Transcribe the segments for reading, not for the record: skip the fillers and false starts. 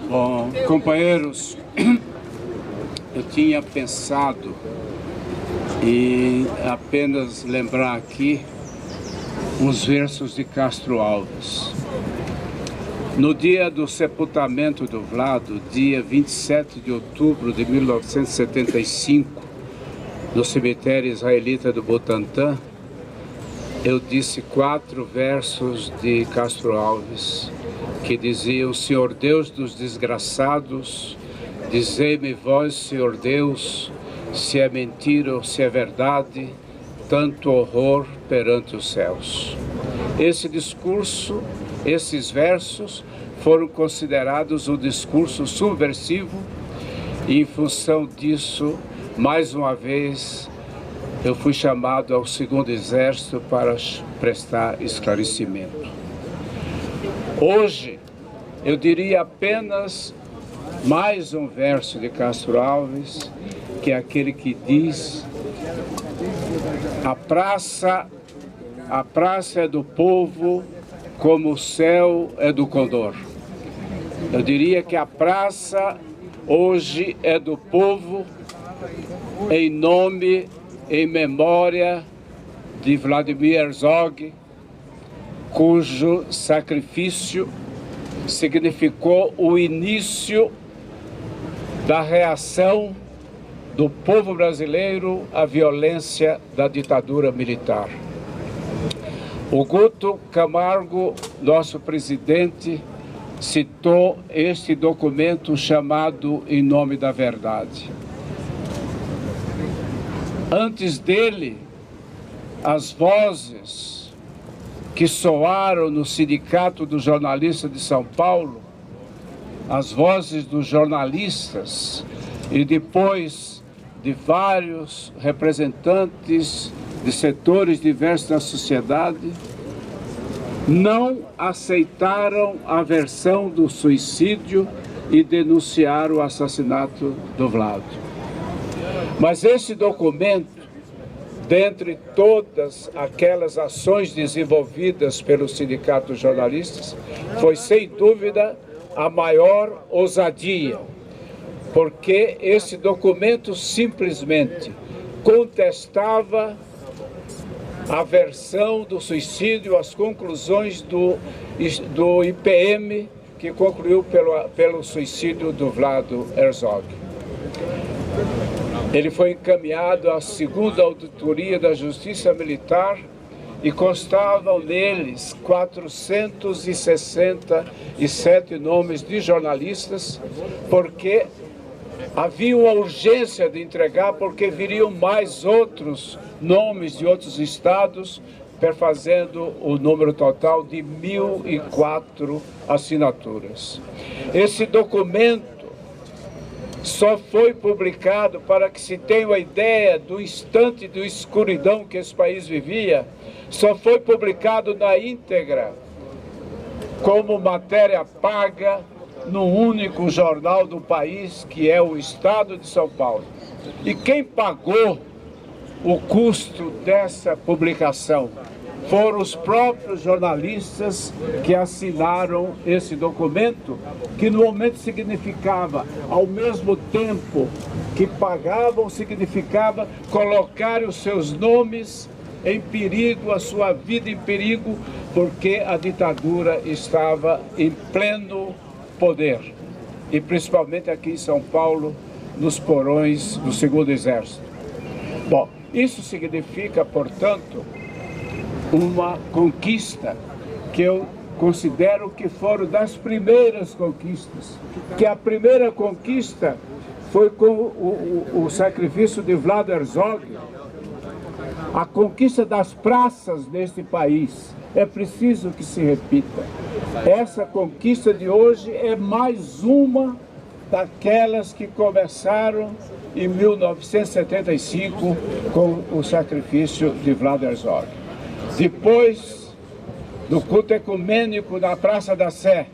Bom, companheiros, eu tinha pensado em apenas lembrar aqui uns versos de Castro Alves. No dia do sepultamento do Vlado, dia 27 de outubro de 1975, no cemitério israelita do Butantã, eu disse 4 versos de Castro Alves, que diziam: Senhor Deus dos desgraçados, dizei-me vós, Senhor Deus, se é mentira ou se é verdade, tanto horror perante os céus. Esse discurso, esses versos, foram considerados um discurso subversivo e, em função disso, mais uma vez, eu fui chamado ao 2º Exército para prestar esclarecimento. Hoje, eu diria apenas mais um verso de Castro Alves, que é aquele que diz: a praça é do povo como o céu é do condor. Eu diria que a praça hoje é do povo em nome, em memória de Vladimir Herzog, cujo sacrifício significou o início da reação do povo brasileiro à violência da ditadura militar. O Guto Camargo, nosso presidente, citou este documento chamado Em Nome da Verdade. Antes dele, as vozes que soaram no Sindicato dos Jornalistas de São Paulo, as vozes dos jornalistas e depois de vários representantes de setores diversos da sociedade, não aceitaram a versão do suicídio e denunciaram o assassinato do Vlado. Mas esse documento, dentre todas aquelas ações desenvolvidas pelo Sindicato dos Jornalistas, foi sem dúvida a maior ousadia, porque esse documento simplesmente contestava a versão do suicídio, as conclusões do IPM, que concluiu pelo suicídio do Vlado Herzog. Ele foi encaminhado à 2ª Auditoria da Justiça Militar e constavam neles 467 nomes de jornalistas, porque havia uma urgência de entregar, porque viriam mais outros nomes de outros estados, perfazendo o número total de 1.004 assinaturas. Esse documento só foi publicado, para que se tenha uma ideia do instante de escuridão que esse país vivia, só foi publicado na íntegra, como matéria paga, no único jornal do país, que é o Estado de São Paulo. E quem pagou o custo dessa publicação foram os próprios jornalistas que assinaram esse documento, que no momento significava, ao mesmo tempo que pagavam, significava colocar os seus nomes em perigo, a sua vida em perigo, porque a ditadura estava em pleno poder, e principalmente aqui em São Paulo, nos porões do 2º Exército. Bom, isso significa, portanto, uma conquista que eu considero que foram das primeiras conquistas, que a primeira conquista foi com o sacrifício de Vlado Herzog, a conquista das praças neste país. É preciso que se repita. Essa conquista de hoje é mais uma daquelas que começaram em 1975 com o sacrifício de Vlado Herzog. Depois do culto ecumênico na Praça da Sé,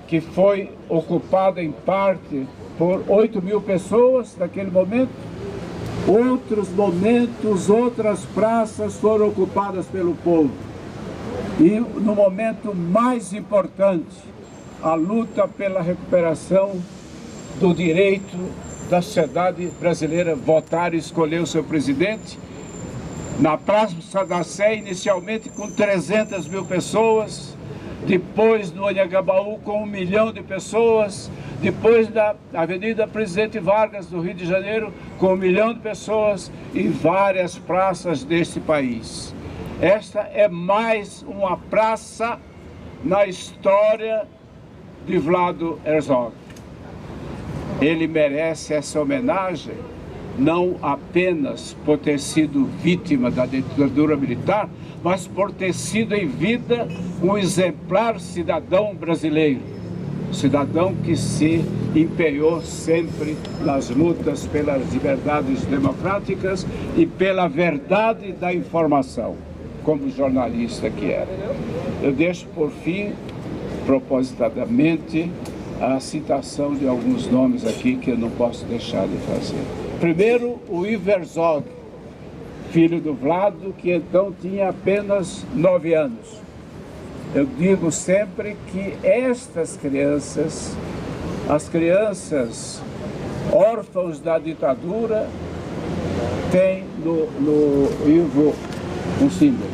que foi ocupada em parte por 8.000 pessoas naquele momento, outros momentos, outras praças foram ocupadas pelo povo. E no momento mais importante, a luta pela recuperação do direito da sociedade brasileira votar e escolher o seu presidente, na Praça da Sé, inicialmente com 300 mil pessoas, depois no Anhangabaú com 1 milhão de pessoas, depois na Avenida Presidente Vargas, do Rio de Janeiro, com 1 milhão de pessoas, em várias praças deste país. Esta é mais uma praça na história de Vlado Herzog. Ele merece essa homenagem, não apenas por ter sido vítima da ditadura militar, mas por ter sido em vida um exemplar cidadão brasileiro. Cidadão que se empenhou sempre nas lutas pelas liberdades democráticas e pela verdade da informação, como jornalista que era. Eu deixo por fim, propositadamente, a citação de alguns nomes aqui que eu não posso deixar de fazer. Primeiro, o Ivo Herzog, filho do Vlado, que então tinha apenas 9 anos. Eu digo sempre que estas crianças, as crianças órfãos da ditadura, têm no Ivo um símbolo.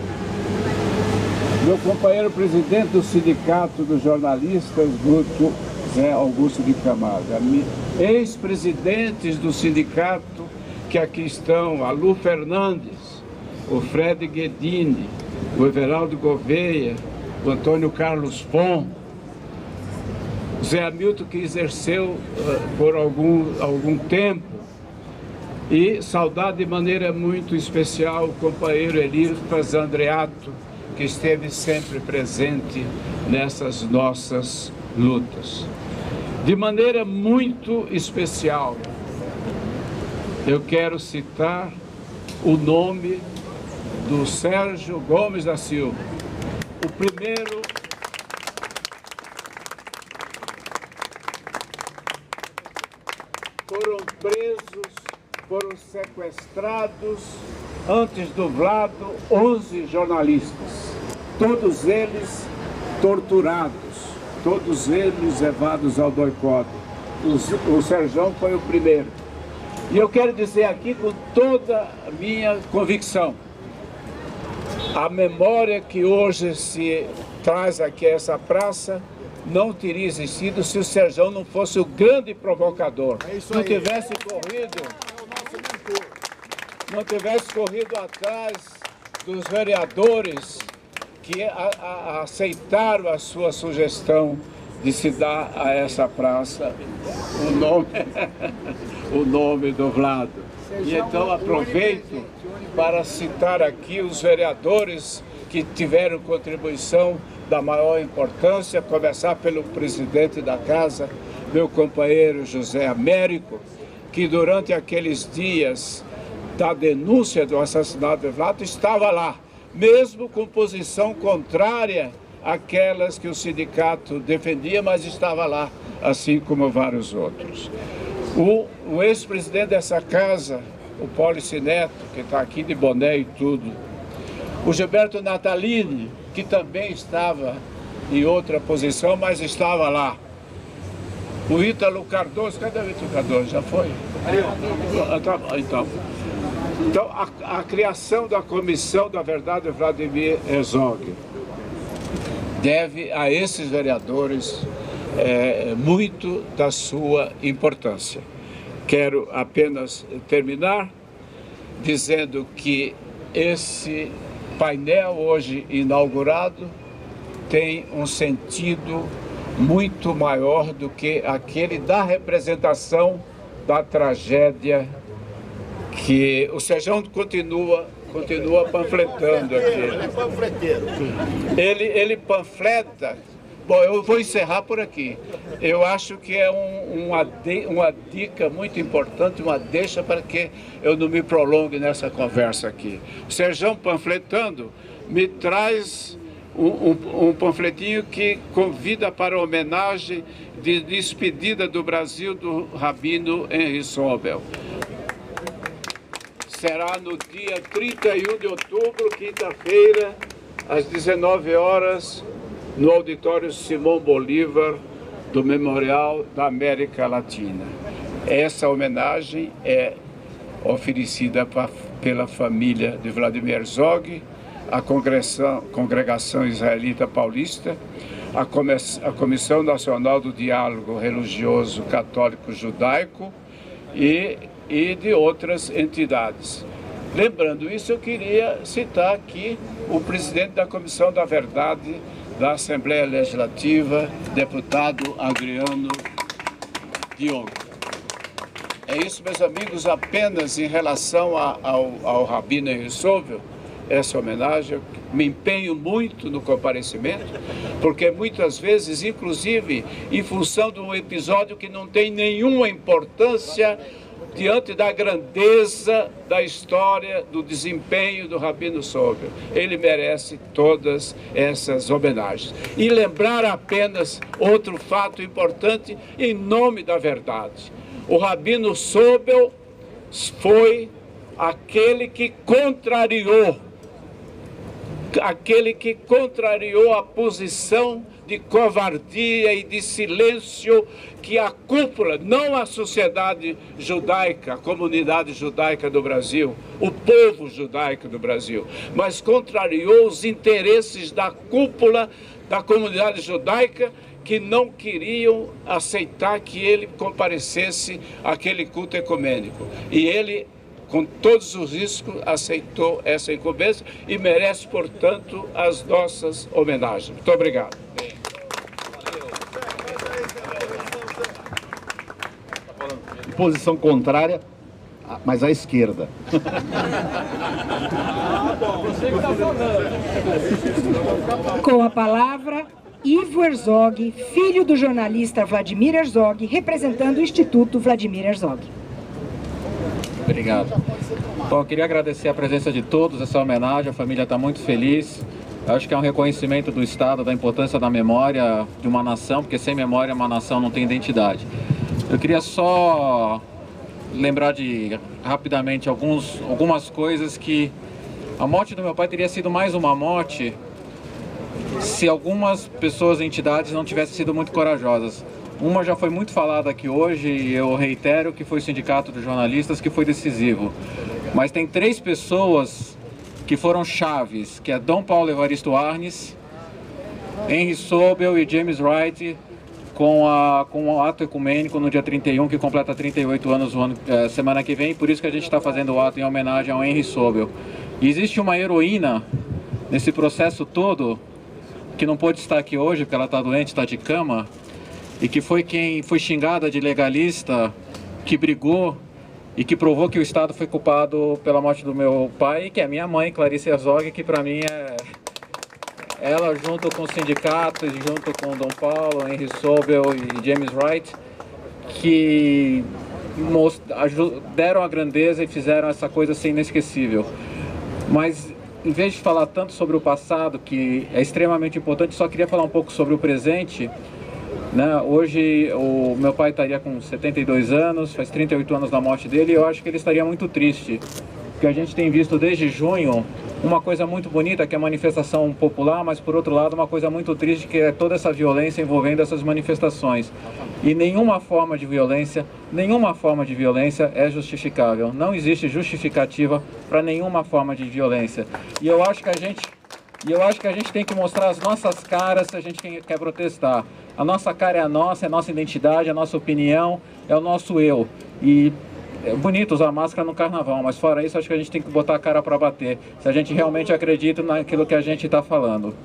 Meu companheiro presidente do Sindicato dos Jornalistas, Guto Zé Augusto de Camargo, ex-presidentes do sindicato que aqui estão, a Lu Fernandes, o Fred Guedini, o Everaldo Gouveia, o Antônio Carlos Fon, o Zé Hamilton, que exerceu por algum tempo, e saudar de maneira muito especial o companheiro Elifas Andreato, que esteve sempre presente nessas nossas lutas. De maneira muito especial, eu quero citar o nome do Sérgio Gomes da Silva, o primeiro foram presos, foram sequestrados antes do Vlado 11 jornalistas, todos eles torturados, todos eles levados ao doicode. O Sérgio foi o primeiro. E eu quero dizer aqui com toda a minha convicção, a memória que hoje se traz aqui a essa praça não teria existido se o Sérgio não fosse o grande provocador. Não tivesse corrido atrás dos vereadores que aceitaram a sua sugestão de se dar a essa praça o nome do Vlado. E então aproveito para citar aqui os vereadores que tiveram contribuição da maior importância, começar pelo presidente da casa, meu companheiro José Américo, que durante aqueles dias da denúncia do assassinato de Vlado estava lá, mesmo com posição contrária àquelas que o sindicato defendia, mas estava lá, assim como vários outros. O ex-presidente dessa casa, o Pólice Neto, que está aqui de boné e tudo, o Gilberto Natalini, que também estava em outra posição, mas estava lá. O Ítalo Cardoso, cadê o Ítalo Cardoso? Já foi? Então a criação da Comissão da Verdade Vladimir Herzog deve a esses vereadores muito da sua importância. Quero apenas terminar dizendo que esse painel hoje inaugurado tem um sentido muito maior do que aquele da representação da tragédia que o Sérgio continua panfletando aqui. Ele é panfleteiro. Ele panfleta. Bom, eu vou encerrar por aqui. Eu acho que é uma dica muito importante, uma deixa para que eu não me prolongue nessa conversa aqui. O Sérgio panfletando me traz um panfletinho que convida para a homenagem de despedida do Brasil do Rabino Henri Sobel. Será no dia 31 de outubro, quinta-feira, às 19 horas, no auditório Simão Bolívar, do Memorial da América Latina. Essa homenagem é oferecida pela família de Vladimir Herzog, a Congregação Israelita Paulista, a Comissão Nacional do Diálogo Religioso Católico Judaico e de outras entidades. Lembrando isso, eu queria citar aqui o presidente da Comissão da Verdade da Assembleia Legislativa, deputado Adriano Diogo. É isso, meus amigos, apenas em relação ao Rabino Henri Sobel, essa homenagem. Eu me empenho muito no comparecimento, porque muitas vezes, inclusive, em função de um episódio que não tem nenhuma importância diante da grandeza da história, do desempenho do Rabino Sobel. Ele merece todas essas homenagens. E lembrar apenas outro fato importante em nome da verdade. O Rabino Sobel foi aquele que contrariou a posição de covardia e de silêncio que a cúpula, não a sociedade judaica, a comunidade judaica do Brasil, o povo judaico do Brasil, mas contrariou os interesses da cúpula da comunidade judaica, que não queriam aceitar que ele comparecesse àquele culto ecumênico. E ele, com todos os riscos, aceitou essa incumbência e merece, portanto, as nossas homenagens. Muito obrigado. Posição contrária, mas à esquerda. Com a palavra, Ivo Herzog, filho do jornalista Vladimir Herzog, representando o Instituto Vladimir Herzog. Obrigado. Bom, eu queria agradecer a presença de todos, essa homenagem, a família está muito feliz. Eu acho que é um reconhecimento do Estado da importância da memória de uma nação, porque sem memória uma nação não tem identidade. Eu queria só lembrar rapidamente algumas coisas que a morte do meu pai teria sido mais uma morte se algumas pessoas e entidades não tivessem sido muito corajosas. Uma já foi muito falada aqui hoje e eu reitero que foi o Sindicato dos Jornalistas que foi decisivo. Mas tem 3 pessoas que foram chaves, que é Dom Paulo Evaristo Arnes, Henri Sobel e James Wright, com o ato ecumênico no dia 31, que completa 38 anos semana que vem, por isso que a gente está fazendo o ato em homenagem ao Henri Sobel. E existe uma heroína nesse processo todo, que não pôde estar aqui hoje, porque ela está doente, está de cama, e que foi quem foi xingada de legalista, que brigou e que provou que o Estado foi culpado pela morte do meu pai, que é minha mãe, Clarice Herzog, que para mim é... Ela, junto com os sindicatos, junto com Dom Paulo, Henri Sobel e James Wright, que deram a grandeza e fizeram essa coisa ser inesquecível. Mas, em vez de falar tanto sobre o passado, que é extremamente importante, só queria falar um pouco sobre o presente. Né? Hoje, o meu pai estaria com 72 anos, faz 38 anos da morte dele, e eu acho que ele estaria muito triste. Porque a gente tem visto desde junho uma coisa muito bonita, que é a manifestação popular, mas por outro lado uma coisa muito triste, que é toda essa violência envolvendo essas manifestações. E nenhuma forma de violência é justificável. Não existe justificativa para nenhuma forma de violência. E eu acho que a gente tem que mostrar as nossas caras se a gente quer protestar. A nossa cara é a nossa identidade, a nossa opinião, é o nosso eu. E é bonito usar máscara no carnaval, mas fora isso, acho que a gente tem que botar a cara para bater, se a gente realmente acredita naquilo que a gente está falando.